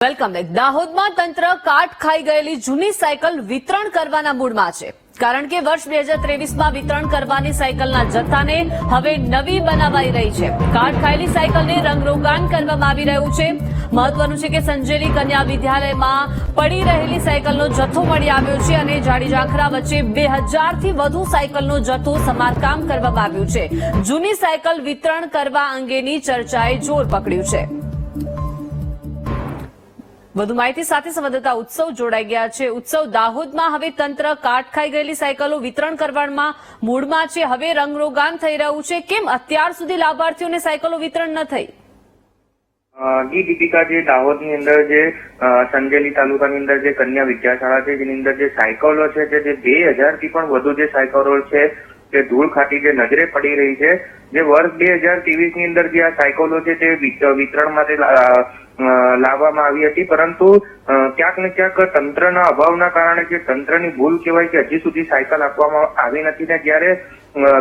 Welcome back. દાહોદમાં તંત્ર કાટ ખાઈ ગયેલી જૂની સાયકલ વિતરણ કરવાના મૂડમાં છે, કારણ કે વર્ષ 2023માં વિતરણ કરવાની સાયકલના જથ્થાને હવે નવી બનાવાઈ રહી છે। કાટ ખાયેલી સાયકલને રંગરોગાન કરવામાં આવી રહ્યું છે। મહત્વનું છે કે સંજેલી કન્યા વિદ્યાલયમાં પડી રહેલી સાયકલનો જથ્થો મળી આવ્યો છે અને જાડી ઝાંખરા વચ્ચે 2000થી વધુ સાયકલનો જથ્થો સમારકામ કરવામાં આવ્યું છે। જૂની સાયકલ વિતરણ કરવા અંગેની ચર્ચાએ જોર પકડ્યું છે। વધુ માહિતી સાથે સંવાદદાતા ઉત્સવ જોડાઈ ગયા છે। ઉત્સવ, દાહોદમાં હવે તંત્ર કાટ ખાઈ ગયેલી સાયકલો વિતરણ કરવામાં મૂડમાં છે, હવે રંગરોગાન થઈ રહ્યું છે। કેમ અત્યાર સુધી લાભાર્થીઓને સાયકલો વિતરણ ન થઈ? જી દીપિકા, જે દાહોદની અંદર જે સંજેલી તાલુકાની અંદર જે કન્યા વિદ્યાશાળા છે, જેની અંદર જે સાયકલો છે જે 2000થી પણ વધુ જે સાયકલો છે તે ધૂળ ખાતી જે નજરે પડી રહી છે। જે વર્ષ 2023ની અંદર જે આ સાયકલો છે તે વિતરણ માટે લાવવામાં આવી હતી, પરંતુ ક્યાંક ને ક્યાંક તંત્રના અભાવના કારણે જે તંત્રની ભૂલ કહેવાય કે હજી સુધી સાયકલ આપવામાં આવી નથી ને જ્યારે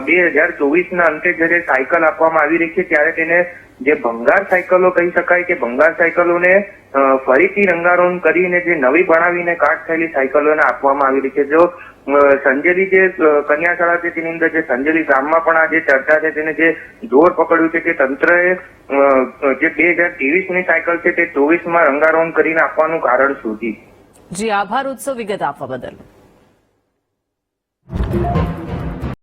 2024ના અંતે જ્યારે સાયકલ આપવામાં આવી રહી છે ત્યારે તેને જે ભંગાર સાયકલો કહી શકાય કે ભંગાર સાયકલોને ફરીથી રંગારોન કરીને જે નવી બનાવીને કાટ થયેલી સાયકલોને આપવામાં આવી રહી છે। જો સંજેલી જે કન્યા શાળા છે તેની અંદર જે સંજેલી ગામમાં પણ આ જે ચર્ચા છે તેને જે જોર પકડ્યું છે કે તંત્રએ જે 2023ની સાયકલ છે તે 24માં રંગારોન કરીને આપવાનું કારણ શું? જી આભાર ઉત્સવ, વિગત આપવા બદલ।